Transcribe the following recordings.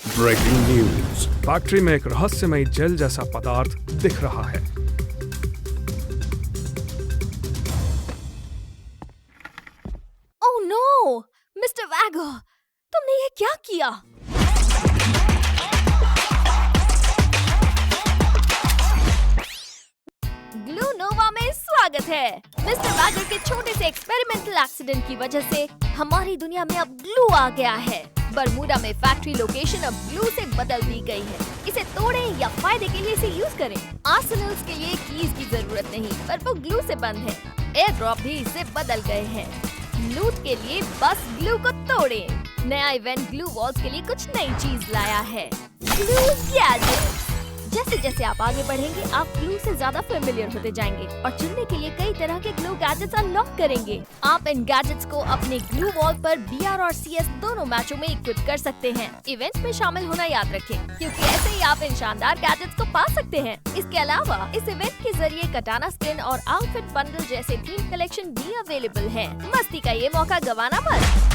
Breaking news. Factory में एक रहस्यमयी जेल जैसा पदार्थ दिख रहा है। Oh no! मिस्टर वैगर, तुमने ये क्या किया? ग्लू नोवा में स्वागत है। मिस्टर वैगर के छोटे से एक्सपेरिमेंटल एक्सीडेंट की वजह से हमारी दुनिया में अब ग्लू आ गया है। बरमूडा में फैक्ट्री लोकेशन अब ग्लू से बदल दी गई है। इसे तोड़ें या फायदे के लिए इसे यूज करें। आर्सेनल्स के लिए कीज की जरूरत नहीं, पर वो ग्लू से बंद है। एयर ड्रॉप भी इससे बदल गए हैं। लूट के लिए बस ग्लू को तोड़ें। नया इवेंट ग्लू वॉल्स के लिए कुछ नई चीज लाया है, ग्लू गैजेट्स। जैसे जैसे आप आगे बढ़ेंगे, आप ग्लू से ज्यादा फेमिलियर होते जाएंगे और चुनने के लिए कई तरह के ग्लू गैजेट्स अनलॉक करेंगे। आप इन गैजेट्स को अपने ग्लू वॉल पर BR और CS दोनों मैचों में इक्विप कर सकते हैं। इवेंट में शामिल होना याद रखें, क्योंकि ऐसे ही आप इन शानदार गैजेट्स को पा सकते हैं। इसके अलावा इस इवेंट के जरिए कटाना स्किन और आउटफिट बंडल जैसे थीम कलेक्शन भी अवेलेबल है। मस्ती का ये मौका गंवाना मत।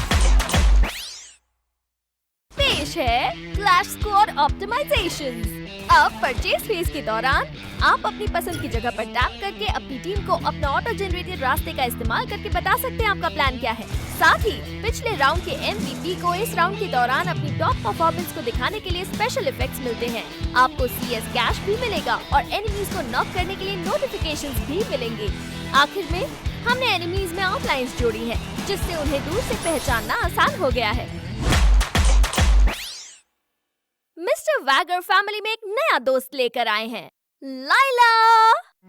पेश है क्लैश स्क्वाड ऑप्टिमाइजेशंस। अब परचेज फेज के दौरान आप अपनी पसंद की जगह पर टैप करके अपनी टीम को अपना ऑटो जनरेटेड रास्ते का इस्तेमाल करके बता सकते हैं आपका प्लान क्या है। साथ ही पिछले राउंड के MVP को इस राउंड के दौरान अपनी टॉप परफॉर्मेंस को दिखाने के लिए स्पेशल इफेक्ट्स मिलते हैं। आपको CS कैश भी मिलेगा और एनिमीज को नॉक करने के लिए नोटिफिकेशंस भी मिलेंगे। आखिर में हमने एनिमीज में आउटलाइंस जोड़ी है, जिससे उन्हें दूर से पहचानना आसान हो गया है। मिस्टर वैगर फैमिली में एक नया दोस्त लेकर आए हैं, लाइला।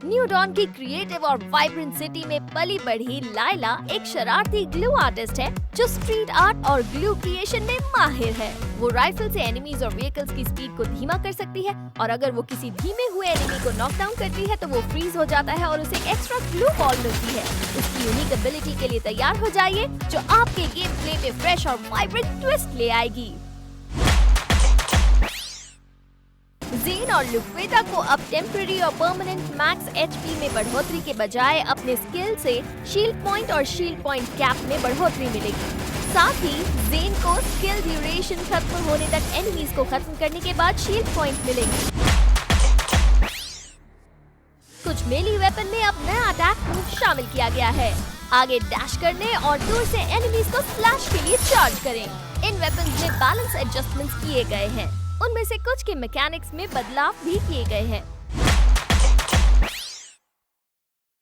न्यू डॉन की क्रिएटिव और वाइब्रेंट सिटी में पली बढ़ी लाइला एक शरारती ग्लू आर्टिस्ट है, जो स्ट्रीट आर्ट और ग्लू क्रिएशन में माहिर है। वो राइफल से एनिमीज और व्हीकल्स की स्पीड को धीमा कर सकती है, और अगर वो किसी धीमे हुए एनिमी को नॉक डाउन करती है तो वो फ्रीज हो जाता है और उसे एक्स्ट्रा ग्लू बॉल मिलती है। उसकी यूनिक एबिलिटी के लिए तैयार हो जाइए, जो आपके गेम प्ले में फ्रेश और वाइब्रेंट ट्विस्ट ले आएगी। ज़ेन और लुक्वेटा को अब टेम्पररी और परमानेंट मैक्स HP में बढ़ोतरी के बजाय अपने स्किल से शील्ड पॉइंट और शील्ड पॉइंट कैप में बढ़ोतरी मिलेगी। साथ ही ज़ेन को स्किल ड्यूरेशन खत्म होने तक एनिमीज को खत्म करने के बाद शील्ड पॉइंट मिलेगी। कुछ मेली वेपन में अब नया अटैक मूव शामिल किया गया है। आगे डैश करने और दूर से एनिमीज को स्लैश के लिए चार्ज करें। इन वेपन्स में बैलेंस एडजस्टमेंट्स किए गए हैं। उनमें से कुछ के मैकेनिक्स में बदलाव भी किए गए हैं।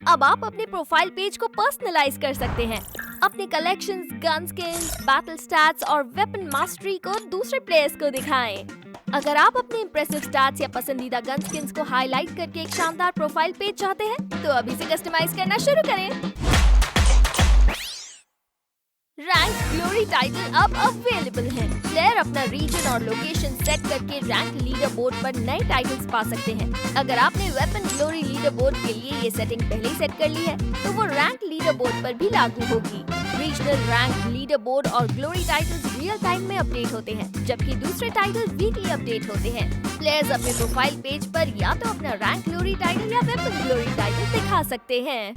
अब आप अपने प्रोफाइल पेज को पर्सनलाइज कर सकते हैं। अपने collections, gun skins, battle stats और वेपन मास्टरी को दूसरे प्लेयर्स को दिखाएं। अगर आप अपने इंप्रेसिव स्टैट्स या पसंदीदा गन स्किन्स को हाईलाइट करके एक शानदार प्रोफाइल पेज चाहते हैं, तो अभी से कस्टमाइज करना शुरू करें। रैंक ग्लोरी टाइटल अब अवेलेबल है। प्लेयर अपना रीजन और लोकेशन सेट करके रैंक लीडर बोर्ड पर नए टाइटल्स पा सकते हैं। अगर आपने वेपन ग्लोरी लीडर बोर्ड के लिए ये सेटिंग पहले ही सेट कर ली है, तो वो रैंक लीडर बोर्ड पर भी लागू होगी। रीजनल रैंक लीडर बोर्ड और ग्लोरी टाइटल्स रियल टाइम में अपडेट होते हैं, जबकि दूसरे टाइटल वीकली अपडेट होते हैं। प्लेयर्स अपने प्रोफाइल पेज पर या तो अपना रैंक ग्लोरी टाइटल या वेपन ग्लोरी टाइटल दिखा सकते हैं।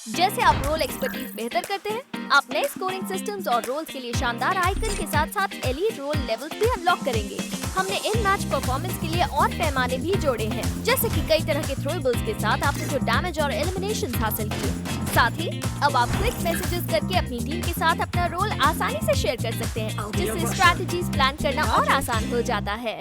जैसे आप रोल एक्सपर्टीज बेहतर करते हैं, आप नए स्कोरिंग सिस्टम्स और रोल्स के लिए शानदार आइकन के साथ साथ एलीट रोल लेवल्स भी अनलॉक करेंगे। हमने इन मैच परफॉर्मेंस के लिए और पैमाने भी जोड़े हैं, जैसे कि कई तरह के थ्रोएबल्स के साथ आपने जो डैमेज और एलिमिनेशन हासिल किए। साथ ही अब आप क्विक मैसेजेस करके अपनी टीम के साथ अपना रोल आसानी से शेयर कर सकते हैं, जिससे स्ट्रैटेजीज प्लान करना और आसान हो जाता है।